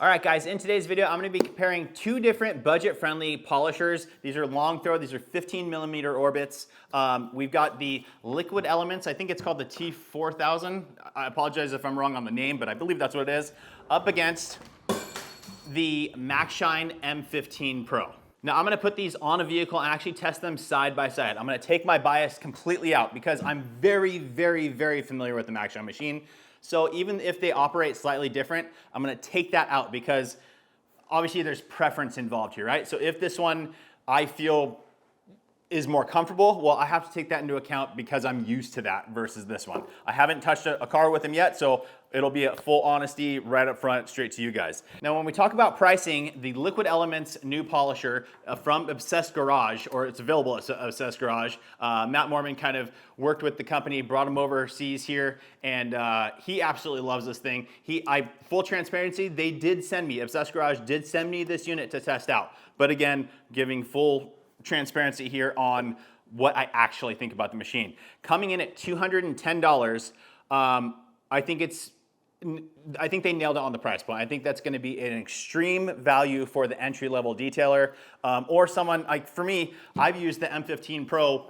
All right, guys, in today's video, I'm gonna be comparing two different budget-friendly polishers. These are long throw, these are 15mm orbits. We've got the Liquid Elements, I think it's called the T4000. I apologize if I'm wrong on the name, but I believe that's what it is, up against the Maxshine M15 Pro. Now I'm gonna put these on a vehicle and actually test them side by side. I'm gonna take my bias completely out because I'm very, very, very familiar with the Maxshine machine. So even if they operate slightly different, I'm gonna take that out because obviously there's preference involved here, right? So if this one I feel is more comfortable, well, I have to take that into account because I'm used to that versus this one. I haven't touched a car with them yet, so it'll be a full honesty right up front, straight to you guys. Now, when we talk about pricing, the Liquid Elements new polisher from Obsessed Garage, or it's available at Obsessed Garage, Matt Mormon kind of worked with the company, brought him overseas here, and he absolutely loves this thing. Full transparency, they did send me, Obsessed Garage did send me this unit to test out. But again, giving full transparency here on what I actually think about the machine. Coming in at $210, I think they nailed it on the price point. I think that's gonna be an extreme value for the entry-level detailer, or someone, like for me, I've used the M15 Pro,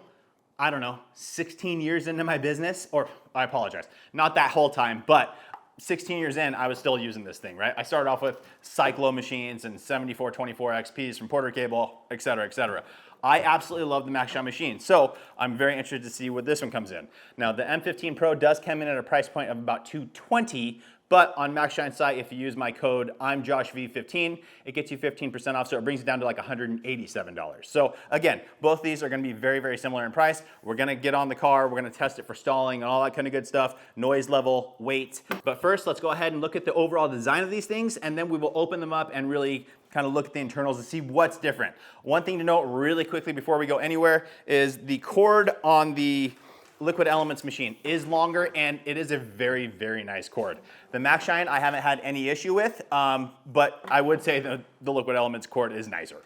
I don't know, 16 years into my business, or I apologize, not that whole time, but 16 years in, I was still using this thing, right? I started off with Cyclo machines and 7424 XPs from Porter Cable, et cetera, et cetera. I absolutely love the Maxshine machine, so I'm very interested to see where this one comes in. Now, the M15 Pro does come in at a price point of about $220, but on Maxshine's site, if you use my code I'mJoshV15, it gets you 15% off, so it brings it down to like $187. So again, both these are gonna be very, very similar in price. We're gonna get on the car, we're gonna test it for stalling and all that kind of good stuff, noise level, weight. But first, let's go ahead and look at the overall design of these things, and then we will open them up and really kind of look at the internals and see what's different. One thing to note really quickly before we go anywhere is the cord on the Liquid Elements machine is longer, and it is a very, very nice cord. The Maxshine I haven't had any issue with, but I would say the Liquid Elements cord is nicer.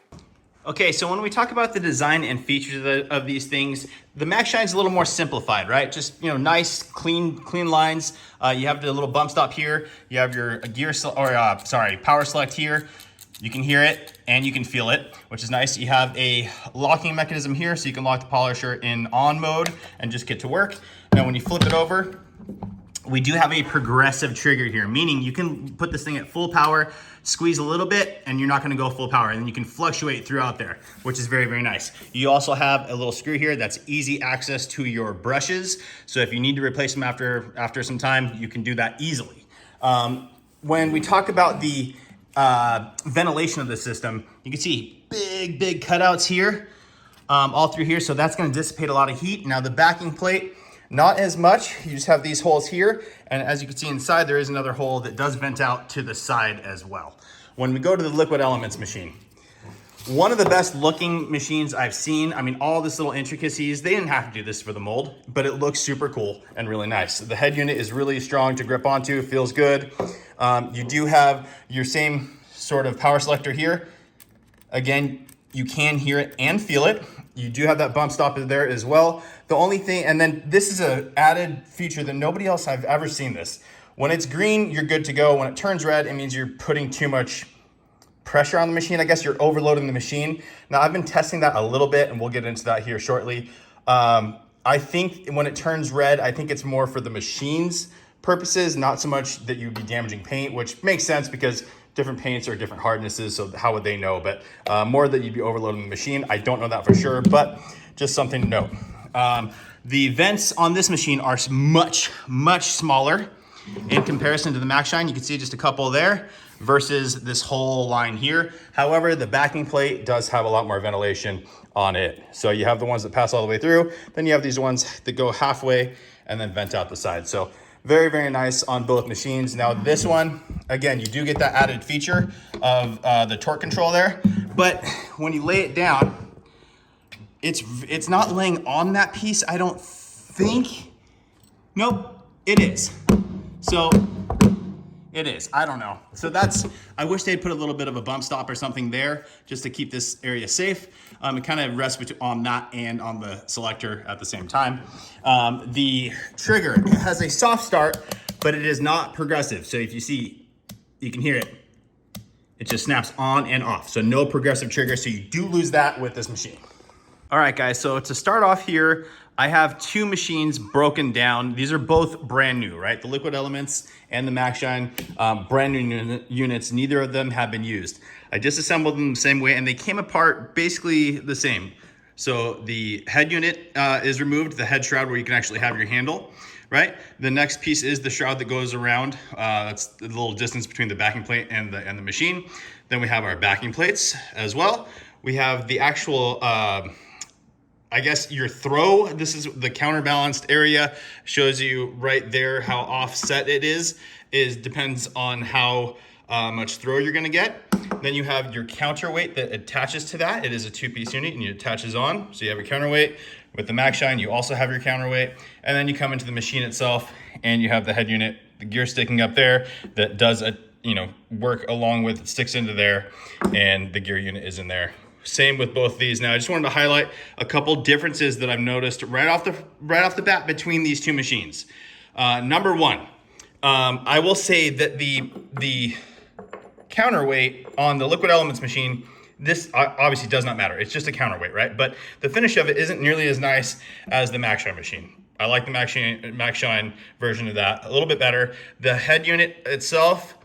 Okay, so when we talk about the design and features of these things, the Maxshine's a little more simplified, right? Just, you know, nice, clean lines. You have the little bump stop here. You have your power select here. You can hear it and you can feel it, which is nice. You have a locking mechanism here, so you can lock the polisher in on mode and just get to work. Now, when you flip it over, we do have a progressive trigger here, meaning you can put this thing at full power, squeeze a little bit, and you're not gonna go full power, and then you can fluctuate throughout there, which is very, very nice. You also have a little screw here that's easy access to your brushes, so if you need to replace them after some time, you can do that easily. When we talk about the ventilation of the system, you can see big cutouts here, all through here, so that's gonna dissipate a lot of heat. Now the backing plate, not as much. You just have these holes here, and as you can see inside, there is another hole that does vent out to the side as well. When we go to the Liquid Elements machine, one of the best looking machines I've seen. I mean, all this little intricacies, they didn't have to do this for the mold, but it looks super cool and really nice. The head unit is really strong to grip onto, feels good. You do have your same sort of power selector here. Again, you can hear it and feel it. You do have that bump stop there as well. The only thing, and then this is an added feature that nobody else I've ever seen this. When it's green, you're good to go. When it turns red, it means you're putting too much pressure on the machine. I guess you're overloading the machine. Now, I've been testing that a little bit, and we'll get into that here shortly. I think when it turns red, I think it's more for the machine's purposes, not so much that you'd be damaging paint, which makes sense because different paints are different hardnesses, so how would they know? But more that you'd be overloading the machine. I don't know that for sure, but just something to note. The vents on this machine are much smaller in comparison to the Maxshine. You can see just a couple there versus this whole line here. However, the backing plate does have a lot more ventilation on it. So you have the ones that pass all the way through, then you have these ones that go halfway and then vent out the side. So very, very nice on both machines. Now this one, again, you do get that added feature of the torque control there, but when you lay it down, it's not laying on that piece, I don't think. Nope, it is. So it is, I don't know. So I wish they'd put a little bit of a bump stop or something there just to keep this area safe. It kind of rests on that and on the selector at the same time. The trigger, it has a soft start, but it is not progressive. So if you see, you can hear it. It just snaps on and off. So no progressive trigger. So you do lose that with this machine. All right, guys, so to start off here, I have two machines broken down. These are both brand new, right? The Liquid Elements and the Maxshine, brand new units. Neither of them have been used. I disassembled them the same way and they came apart basically the same. So the head unit is removed, the head shroud where you can actually have your handle, right? The next piece is the shroud that goes around. That's the little distance between the backing plate and the machine. Then we have our backing plates as well. We have the actual, I guess your throw. This is the counterbalanced area. Shows you right there how offset it is depends on how much throw you're gonna get. Then you have your counterweight that attaches to that. It is a two-piece unit and it attaches on. So you have your counterweight. With the Maxshine, you also have your counterweight. And then you come into the machine itself and you have the head unit, the gear sticking up there that does work along with, it sticks into there, and the gear unit is in there. Same with both these. Now I just wanted to highlight a couple differences that I've noticed right off the bat between these two machines. Number one, I will say that the counterweight on the Liquid Elements machine, this obviously does not matter. It's just a counterweight, right? But the finish of it isn't nearly as nice as the Maxshine machine. I like the Maxshine version of that a little bit better. The head unit itself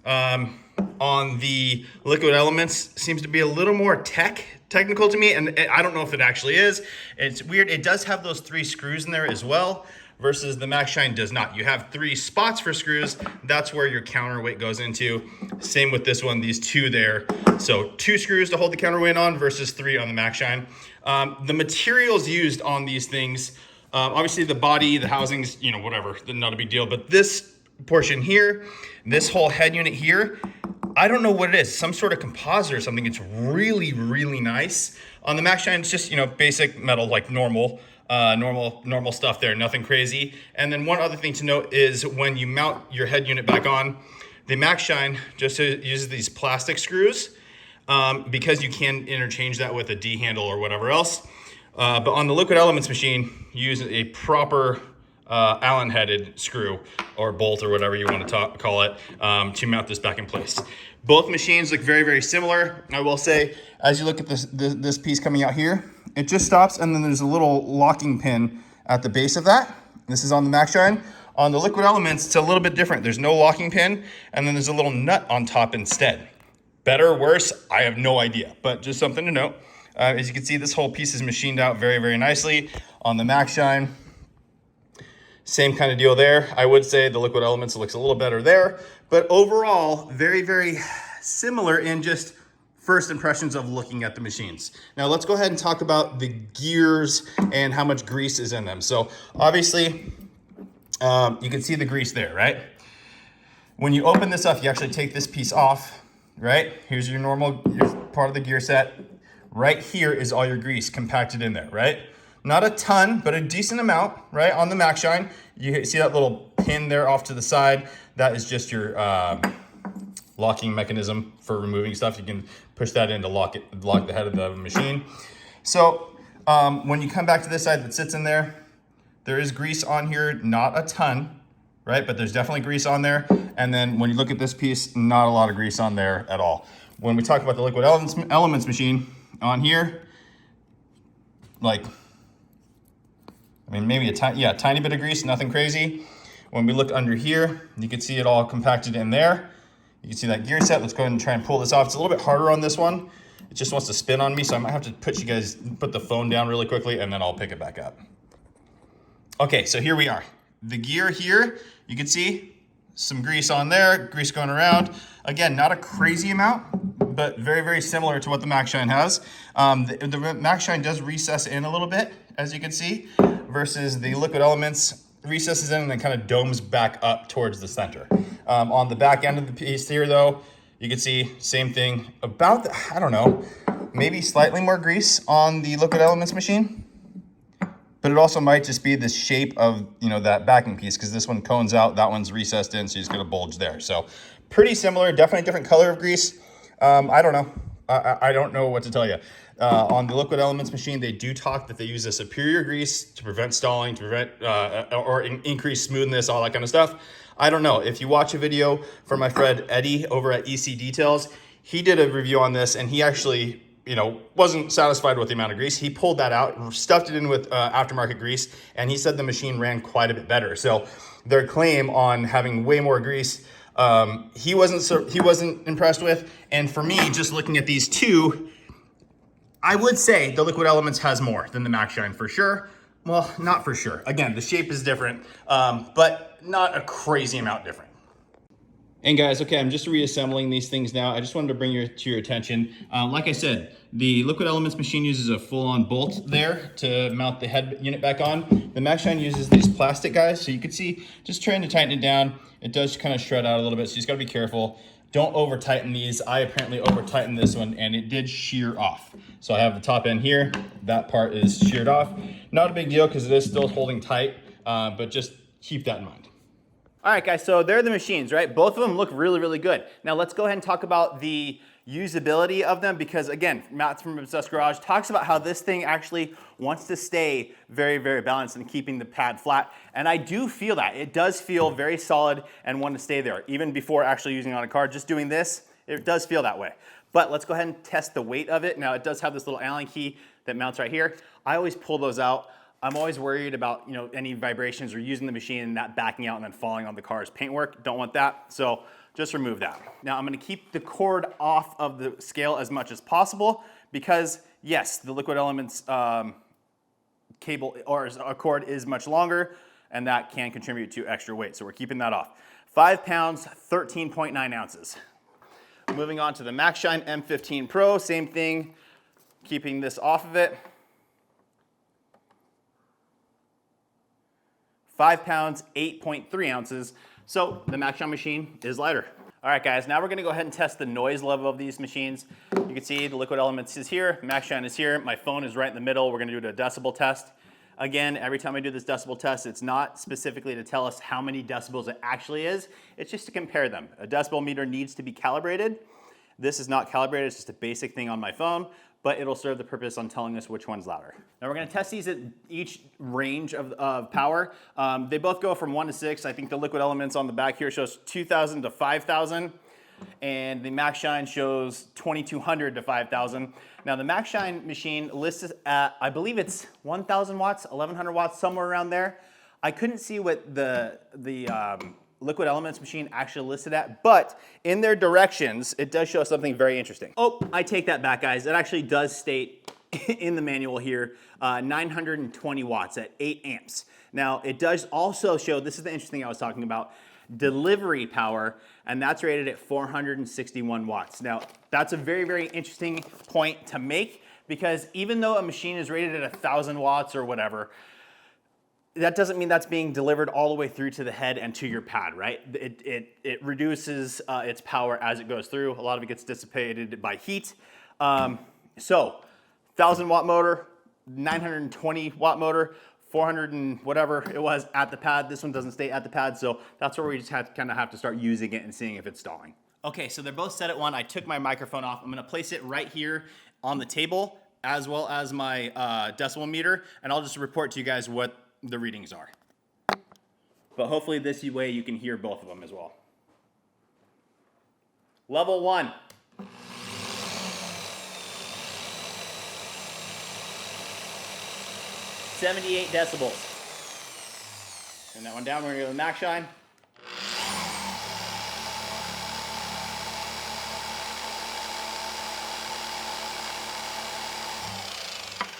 on the Liquid Elements seems to be a little more technical to me, and I don't know if it actually is. It's weird. It does have those 3 screws in there as well, versus the Maxshine does not. You have 3 spots for screws. That's where your counterweight goes into. Same with this one, these 2 there. So 2 screws to hold the counterweight on versus 3 on the Maxshine. The materials used on these things, obviously the body, the housings, whatever, not a big deal. But this portion here, this whole head unit here, I don't know what it is, some sort of composite or something. It's really, really nice. On the Maxshine, it's just, basic metal, like normal stuff there, nothing crazy. And then one other thing to note is when you mount your head unit back on, the Maxshine just uses these plastic screws because you can interchange that with a D handle or whatever else. But on the Liquid Elements machine, you use a proper Allen-headed screw or bolt or whatever you want to call it to mount this back in place. Both machines look very, very similar. I will say, as you look at this piece coming out here, it just stops and then there's a little locking pin at the base of that. This is on the Maxshine. On the Liquid Elements, it's a little bit different. There's no locking pin and then there's a little nut on top instead. Better or worse, I have no idea, but just something to note. As you can see, this whole piece is machined out very, very nicely. On the Maxshine, same kind of deal there. I would say the Liquid Elements looks a little better there, but overall, very, very similar in just first impressions of looking at the machines. Now let's go ahead and talk about the gears and how much grease is in them. So obviously, you can see the grease there, right? When you open this up, you actually take this piece off, right? Here's your part of the gear set. Right here is all your grease compacted in there, right? Not a ton, but a decent amount, right? On the Maxshine, you see that little pin there off to the side. That is just your locking mechanism for removing stuff. You can push that in to lock the head of the machine. So when you come back to this side that sits in there, there is grease on here, not a ton, right? But there's definitely grease on there. And then when you look at this piece, not a lot of grease on there at all. When we talk about the Liquid Elements machine on here, maybe a tiny bit of grease, nothing crazy. When we look under here, you can see it all compacted in there. You can see that gear set. Let's go ahead and try and pull this off. It's a little bit harder on this one. It just wants to spin on me, so I might have to put the phone down really quickly and then I'll pick it back up. Okay, so here we are. The gear here, you can see some grease on there, grease going around. Again, not a crazy amount, but very, very similar to what the Maxshine has. The Maxshine does recess in a little bit, as you can see, versus the Liquid Elements recesses in and then kind of domes back up towards the center. On the back end of the piece here, though, you can see same thing. About, I don't know, maybe slightly more grease on the Liquid Elements machine, but it also might just be the shape of, that backing piece, because this one cones out, that one's recessed in, so you just get a bulge there. So pretty similar, definitely different color of grease. I don't know. I don't know what to tell you. On the Liquid Elements machine, they do talk that they use a superior grease to prevent stalling, to prevent or increase smoothness, all that kind of stuff. I don't know. If you watch a video from my friend Eddie over at EC Details, he did a review on this, and he actually, you know, wasn't satisfied with the amount of grease. He pulled that out, stuffed it in with aftermarket grease, and he said the machine ran quite a bit better. So their claim on having way more grease, he wasn't impressed with. And for me, just looking at these two, I would say the Liquid Elements has more than the Maxshine for sure. Well, not for sure. Again, the shape is different, but not a crazy amount different. And guys, okay, I'm just reassembling these things now. I just wanted to bring to your attention. Like I said, the Liquid Elements machine uses a full-on bolt there to mount the head unit back on. The Maxshine uses these plastic guys, so you can see, just trying to tighten it down. It does kind of shred out a little bit, so you just gotta be careful. Don't over tighten these. I apparently over tightened this one and it did shear off. So I have the top end here, that part is sheared off. Not a big deal because it is still holding tight, but just keep that in mind. All right, guys, so they're the machines, right? Both of them look really, really good. Now let's go ahead and talk about the usability of them because, again, Matt from Obsessed Garage talks about how this thing actually wants to stay very, very balanced and keeping the pad flat. And I do feel that. It does feel very solid and want to stay there. Even before actually using it on a car, just doing this, it does feel that way. But let's go ahead and test the weight of it. Now, it does have this little Allen key that mounts right here. I always pull those out. I'm always worried about, you know, any vibrations or using the machine and that backing out and then falling on the car's paintwork. Don't want that, so just remove that. Now I'm gonna keep the cord off of the scale as much as possible because yes, the Liquid Elements cable or a cord is much longer and that can contribute to extra weight, so we're keeping that off. 5 pounds, 13.9 ounces. Moving on to the Maxshine M15 Pro, same thing, keeping this off of it. 5 pounds, 8.3 ounces. So the Maxshine machine is lighter. All right, guys, now we're gonna go ahead and test the noise level of these machines. You can see the Liquid Elements is here, Maxshine is here, my phone is right in the middle. We're gonna do a decibel test. Again, every time I do this decibel test, it's not specifically to tell us how many decibels it actually is, it's just to compare them. A decibel meter needs to be calibrated. This is not calibrated, it's just a basic thing on my phone, but it'll serve the purpose on telling us which one's louder. Now we're gonna test these at each range of power. They both go from 1 to 6. I think the Liquid Elements on the back here shows 2,000 to 5,000, and the Maxshine shows 2,200 to 5,000. Now the Maxshine machine lists at, I believe it's 1,000 watts, 1,100 watts, somewhere around there. I couldn't see what the Liquid Elements machine actually listed at, but in their directions, it does show something very interesting. Oh, I take that back, guys. It actually does state in the manual here, 920 watts at 8 amps. Now, it does also show, this is the interesting thing I was talking about, delivery power, and that's rated at 461 watts. Now, that's a very, very interesting point to make because even though a machine is rated at 1,000 watts or whatever, that doesn't mean that's being delivered all the way through to the head and to your pad, right? It reduces its power as it goes through. A lot of it gets dissipated by heat. So 1,000 watt motor, 920 watt motor, 400 and whatever it was at the pad. This one doesn't stay at the pad, so that's where we just kind of have to start using it and seeing if it's stalling. Okay, so they're both set at 1. I took my microphone off. I'm gonna place it right here on the table as well as my decibel meter, and I'll just report to you guys what the readings are. But hopefully this way you can hear both of them as well. Level 1. .78 decibels. Turn that one down, we're gonna go to the Maxshine.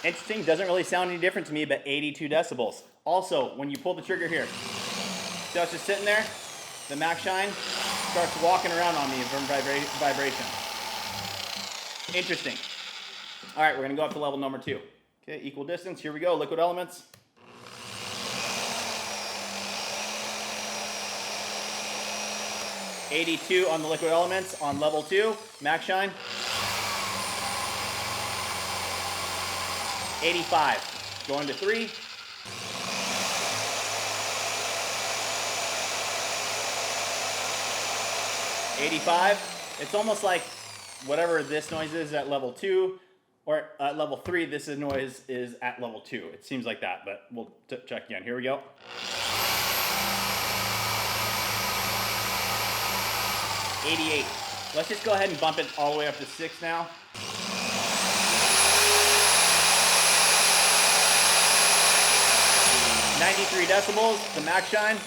Interesting, doesn't really sound any different to me, but 82 decibels. Also, when you pull the trigger here, so it's just sitting there, the Maxshine starts walking around on me from vibration. Interesting. All right, we're gonna go up to level number 2. Okay, equal distance, here we go, Liquid Elements. .82 on the Liquid Elements on level 2, Maxshine. 85, going to 3. .85. It's almost like whatever this noise is at level 2, or at level 3, this noise is at level 2. It seems like that, but we'll check again. Here we go. .88, Let's just go ahead and bump it all the way up to 6 now. $93 decibels, the Maxshine.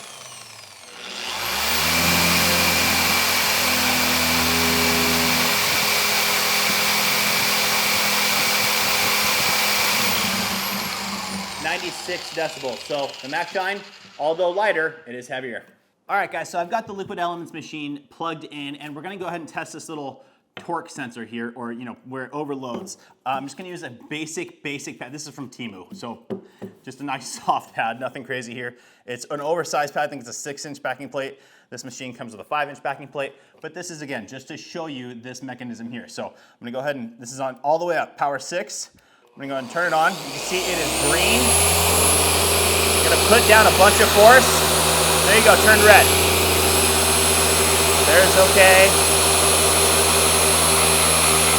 $96 decibels. So the Maxshine, although lighter, it is heavier. All right, guys, so I've got the Liquid Elements machine plugged in, and we're gonna go ahead and test this little torque sensor here, or where it overloads. I'm just gonna use a basic pad. This is from Temu, so just a nice soft pad, nothing crazy here. It's an oversized pad. I think it's a 6-inch backing plate. This machine comes with a 5-inch backing plate, but this is, again, just to show you this mechanism here. So I'm gonna go ahead and, this is on all the way up, power 6. I'm gonna go ahead and turn it on. You can see it is green. I'm gonna put down a bunch of force. There you go, turned red. There's okay.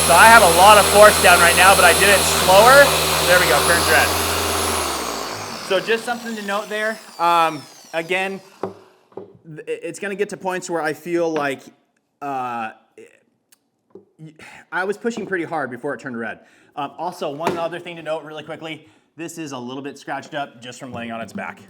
So I have a lot of force down right now, but I did it slower. There we go, turned red. So just something to note there. Again, it's gonna get to points where I feel like I was pushing pretty hard before it turned red. Also, one other thing to note really quickly, this is a little bit scratched up just from laying on its back.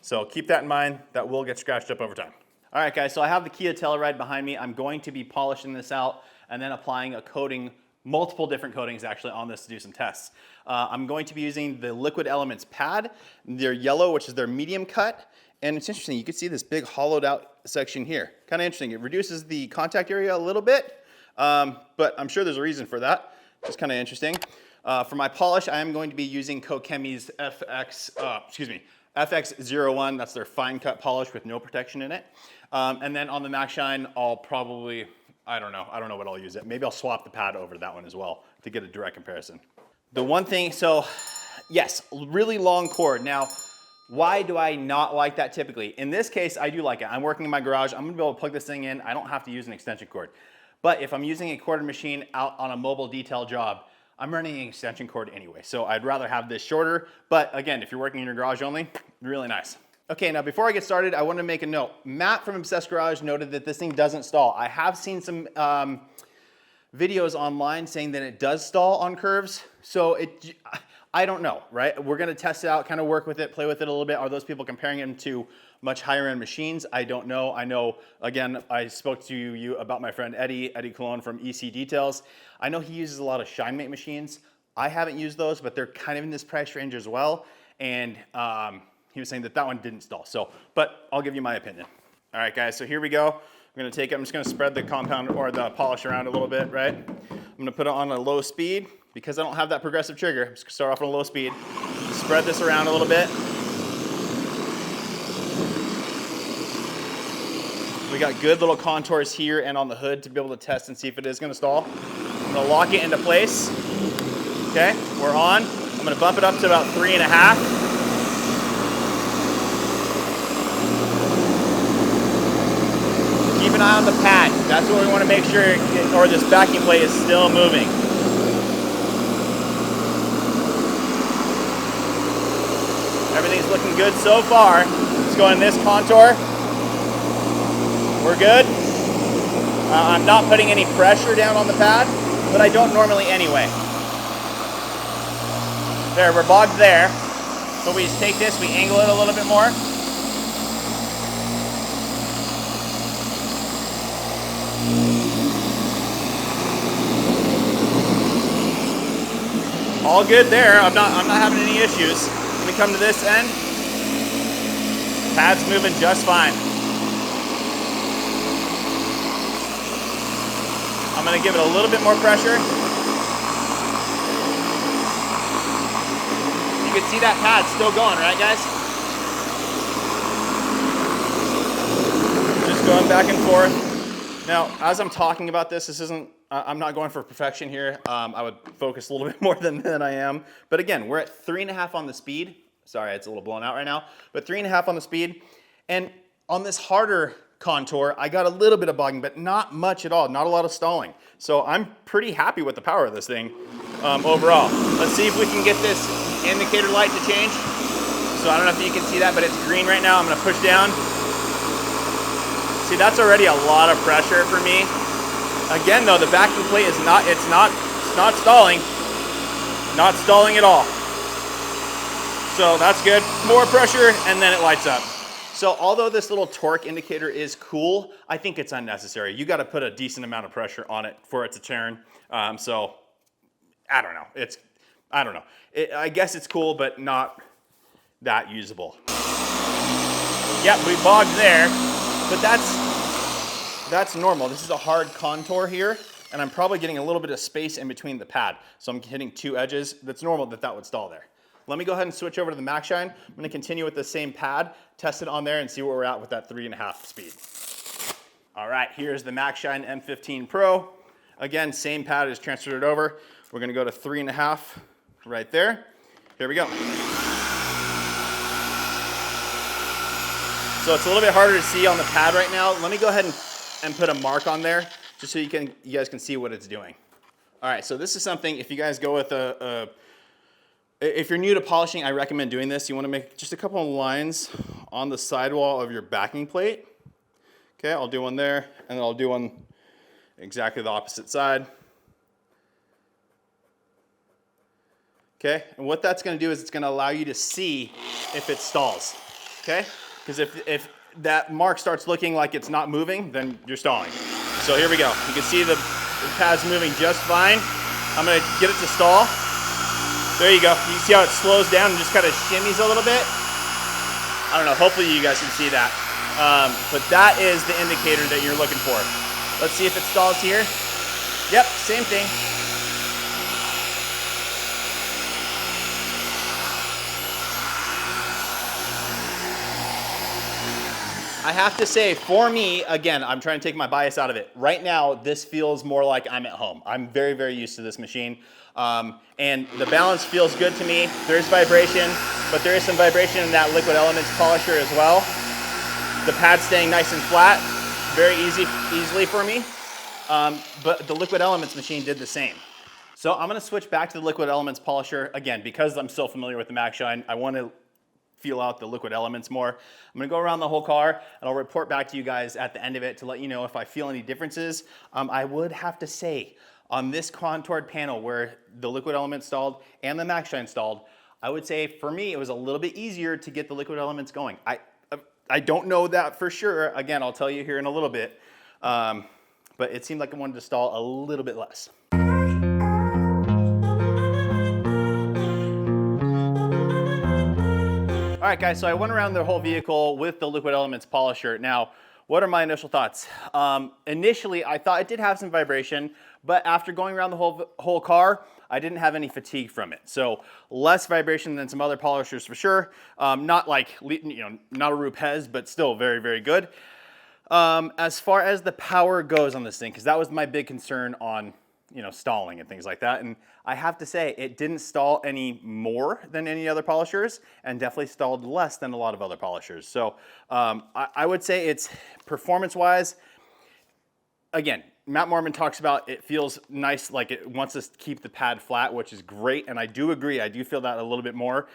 So keep that in mind, that will get scratched up over time. All right, guys, so I have the Kia Telluride behind me. I'm going to be polishing this out and then applying a coating, multiple different coatings actually on this to do some tests. I'm going to be using the Liquid Elements pad. They're yellow, which is their medium cut. And it's interesting, you can see this big hollowed out section here. Kind of interesting, it reduces the contact area a little bit, but I'm sure there's a reason for that. It's kind of interesting. For my polish, I am going to be using Kokemi's FX01. That's their fine cut polish with no protection in it. And then on the Maxshine, I'll probably, I don't know what I'll use it. Maybe I'll swap the pad over to that one as well to get a direct comparison. The one thing, so yes, really long cord. Now, why do I not like that typically? In this case, I do like it. I'm working in my garage. I'm gonna be able to plug this thing in. I don't have to use an extension cord. But if I'm using a corded machine out on a mobile detail job, I'm running an extension cord anyway. So I'd rather have this shorter. But again, if you're working in your garage only, really nice. Okay, now before I get started, I want to make a note. Matt from Obsessed Garage noted that this thing doesn't stall. I have seen some videos online saying that it does stall on curves. So I don't know, right? We're gonna test it out, kind of work with it, play with it a little bit. Are those people comparing them to much higher end machines? I don't know. I know, again, I spoke to you about my friend Eddie Cologne from EC Details. I know he uses a lot of ShineMate machines. I haven't used those, but they're kind of in this price range as well. And he was saying that one didn't stall. So, but I'll give you my opinion. All right, guys, so here we go. I'm gonna take it, I'm just gonna spread the compound or the polish around a little bit, right? I'm gonna put it on a low speed. Because I don't have that progressive trigger, I'm just gonna start off on a low speed. Spread this around a little bit. We got good little contours here and on the hood to be able to test and see if it is gonna stall. I'm gonna lock it into place. Okay, we're on. I'm gonna bump it up to about 3.5. Keep an eye on the pad. That's what we wanna make sure, or this backing plate is still moving. Everything's looking good so far. Let's go in this contour. We're good. I'm not putting any pressure down on the pad, but I don't normally anyway. There, we're bogged there. So we just take this, we angle it a little bit more. All good there. I'm not having any issues. We come to this end, pad's moving just fine. I'm gonna give it a little bit more pressure. You can see that pad's still going, right guys? Just going back and forth. Now, as I'm talking about this isn't, I'm not going for perfection here. I would focus a little bit more than I am. But again, we're at 3.5 on the speed. Sorry, it's a little blown out right now, but 3.5 on the speed. And on this harder contour, I got a little bit of bogging, but not much at all, not a lot of stalling. So I'm pretty happy with the power of this thing overall. Let's see if we can get this indicator light to change. So I don't know if you can see that, but it's green right now. I'm gonna push down. See, that's already a lot of pressure for me. Again though, the backing plate is not stalling. Not stalling at all. So that's good. More pressure and then it lights up. So although this little torque indicator is cool, I think it's unnecessary. You got to put a decent amount of pressure on it for it to turn. So I don't know. I don't know. I guess it's cool, but not that usable. Yep, we bogged there, but that's normal. This is a hard contour here, and I'm probably getting a little bit of space in between the pad. So I'm hitting two edges. That's normal that would stall there. Let me go ahead and switch over to the Maxshine. I'm gonna continue with the same pad, test it on there and see where we're at with that 3.5 speed. All right, here's the Maxshine M15 Pro. Again, same pad, just transferred it over. We're gonna go to 3.5 right there. Here we go. So it's a little bit harder to see on the pad right now. Let me go ahead and put a mark on there just so you guys can see what it's doing. All right, so this is something, if you guys go with if you're new to polishing, I recommend doing this. You want to make just a couple of lines on the sidewall of your backing plate. Okay, I'll do one there, and then I'll do one exactly the opposite side. Okay, and what that's going to do is it's going to allow you to see if it stalls. Okay, because if that mark starts looking like it's not moving, then you're stalling. So here we go. You can see the pad's moving just fine. I'm going to get it to stall. There you go. You can see how it slows down and just kind of shimmies a little bit. I don't know. Hopefully you guys can see that. But that is the indicator that you're looking for. Let's see if it stalls here. Yep, same thing. I have to say, for me, again, I'm trying to take my bias out of it. Right now, this feels more like I'm at home. I'm very, very used to this machine. And the balance feels good to me. There's vibration, but there is some vibration in that Liquid Elements Polisher as well. The pad's staying nice and flat, very easily for me. But the Liquid Elements machine did the same. So I'm gonna switch back to the Liquid Elements Polisher. Again, because I'm so familiar with the Maxshine, I wanna feel out the Liquid Elements more. I'm gonna go around the whole car and I'll report back to you guys at the end of it to let you know if I feel any differences. I would have to say, on this contoured panel where the Liquid Elements stalled and the Maxshine stalled, I would say for me it was a little bit easier to get the Liquid Elements going. I don't know that for sure. Again, I'll tell you here in a little bit, but it seemed like I wanted to stall a little bit less. All right, guys, so I went around the whole vehicle with the Liquid Elements Polisher. Now, what are my initial thoughts? Initially, I thought it did have some vibration, but after going around the whole car, I didn't have any fatigue from it. So less vibration than some other polishers for sure. Not like, not a Rupes, but still very, very good. As far as the power goes on this thing, because that was my big concern on stalling and things like that. And I have to say, it didn't stall any more than any other polishers and definitely stalled less than a lot of other polishers. So I would say it's performance-wise, again, Matt Mormon talks about it feels nice, like it wants to keep the pad flat, which is great. And I do agree, I do feel that a little bit more,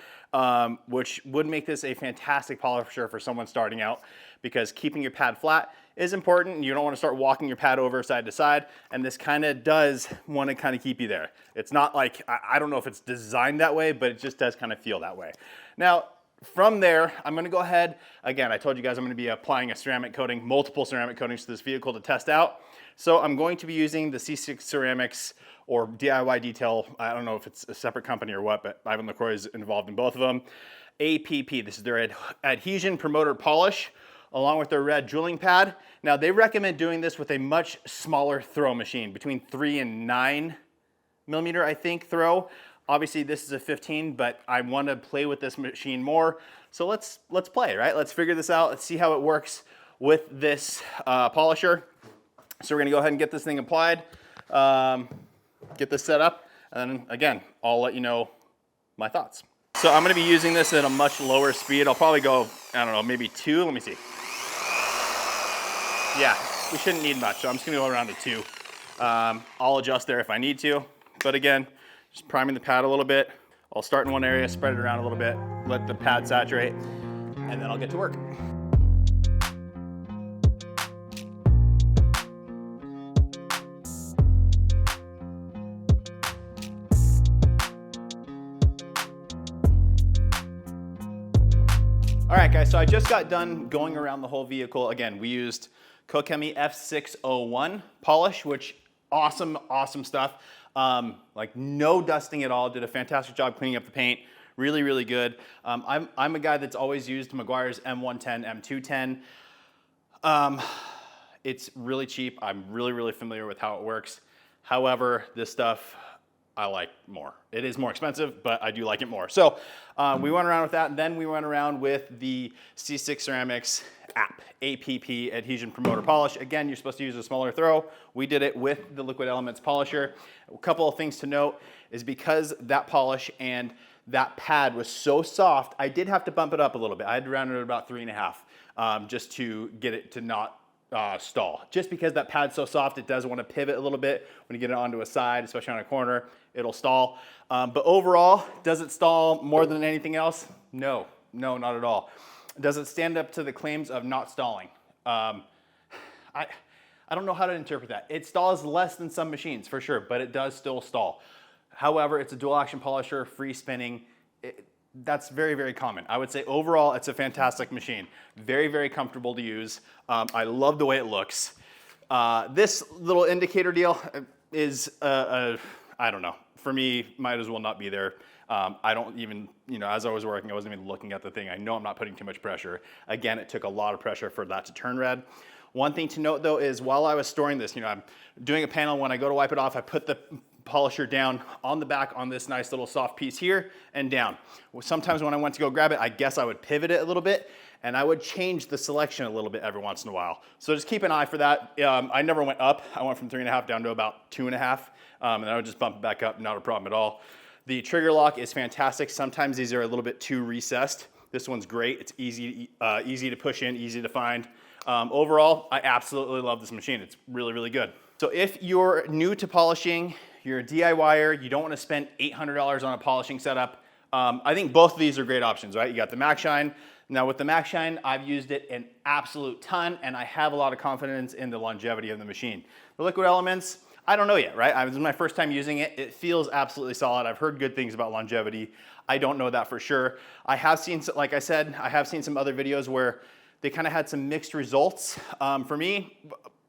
which would make this a fantastic polisher for someone starting out, because keeping your pad flat is important. You don't want to start walking your pad over side to side, and this kind of does want to kind of keep you there. It's not like, I don't know if it's designed that way, but it just does kind of feel that way. Now, from there, I'm going to go ahead, again, I told you guys I'm going to be applying a ceramic coating, multiple ceramic coatings to this vehicle to test out. So I'm going to be using the C6 Ceramics or DIY Detail. I don't know if it's a separate company or what, but Ivan LaCroix is involved in both of them. APP, this is their Adhesion Promoter Polish, along with their red drilling pad. Now they recommend doing this with a much smaller throw machine, between 3 and 9 millimeter, I think, throw. Obviously this is a 15, but I want to play with this machine more. So let's play, right? Let's figure this out. Let's see how it works with this polisher. So we're gonna go ahead and get this thing applied, get this set up, and then again, I'll let you know my thoughts. So I'm gonna be using this at a much lower speed. I'll probably go, I don't know, maybe 2, let me see. Yeah, we shouldn't need much, so I'm just gonna go around to 2. I'll adjust there if I need to, but again, just priming the pad a little bit. I'll start in one area, spread it around a little bit, let the pad saturate, and then I'll get to work. All right, guys, so I just got done going around the whole vehicle. Again, we used Kokemi F601 polish, which awesome stuff. Like no dusting at all. Did a fantastic job cleaning up the paint. Really, really good. I'm a guy that's always used Meguiar's M110, M210. It's really cheap. I'm really familiar with how it works. However, this stuff I like more. It is more expensive, but I do like it more. So we went around with that, and then we went around with the C6 Ceramics APP Adhesion Promoter Polish. Again, you're supposed to use a smaller throw. We did it with the Liquid Elements Polisher. A couple of things to note is because that polish and that pad was so soft, I did have to bump it up a little bit. I had to round it at about 3.5 just to get it to not stall. Just because that pad's so soft, it does want to pivot a little bit when you get it onto a side, especially on a corner, it'll stall. But overall, does it stall more than anything else? No, not at all. Does it stand up to the claims of not stalling? I don't know how to interpret that. It stalls less than some machines for sure, but it does still stall. However, it's a dual action polisher, free spinning. That's very common. I would say overall, it's a fantastic machine. Very comfortable to use. I love the way it looks. This little indicator deal is, I don't know. For me, might as well not be there. I don't even, as I was working, I wasn't even looking at the thing. I know I'm not putting too much pressure. Again, it took a lot of pressure for that to turn red. One thing to note though is while I was storing this, I'm doing a panel, when I go to wipe it off, I put the polisher down on the back on this nice little soft piece here and down. Sometimes when I went to go grab it, I guess I would pivot it a little bit and I would change the selection a little bit every once in a while. So just keep an eye for that. I never went up. I went from 3.5 down to about 2.5 and I would just bump it back up, not a problem at all. The trigger lock is fantastic. Sometimes these are a little bit too recessed. This one's great. It's easy to push in, easy to find. Overall, I absolutely love this machine. It's really good. So if you're new to polishing, you're a DIYer, you don't want to spend $800 on a polishing setup, I think both of these are great options, right? You got the Maxshine. Now with the Maxshine, I've used it an absolute ton and I have a lot of confidence in the longevity of the machine. The Liquid Elements, I don't know yet, right? This is my first time using it. It feels absolutely solid. I've heard good things about longevity. I don't know that for sure. I have seen, like I said, I have seen some other videos where they kind of had some mixed results. For me,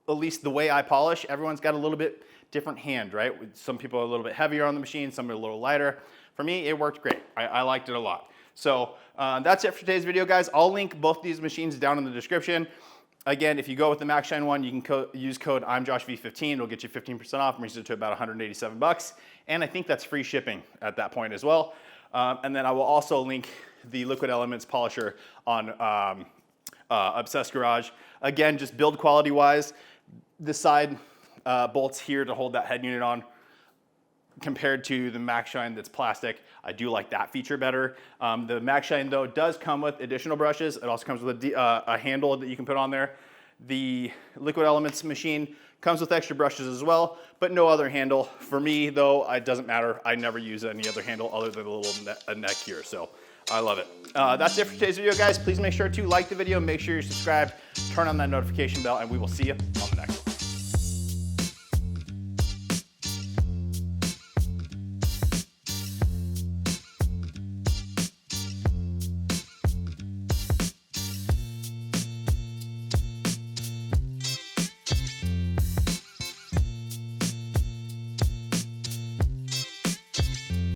at least the way I polish, everyone's got a little bit different hand, right? Some people are a little bit heavier on the machine, some are a little lighter. For me, it worked great. I liked it a lot. So that's it for today's video, guys. I'll link both these machines down in the description. Again, if you go with the Maxshine one, you can use code I'mJoshV15. It'll get you 15% off, brings it to about 187 bucks. And I think that's free shipping at that point as well. And then I will also link the Liquid Elements Polisher on Obsessed Garage. Again, just build quality wise, the side bolts here to hold that head unit on compared to the Maxshine that's plastic. I do like that feature better. The Maxshine though does come with additional brushes. It also comes with a handle that you can put on there. The Liquid Elements machine comes with extra brushes as well, but no other handle. For me though, it doesn't matter. I never use any other handle other than the little neck here, so I love it. That's it for today's video, guys. Please make sure to like the video, make sure you're subscribed, turn on that notification bell, and we will see you on the next one.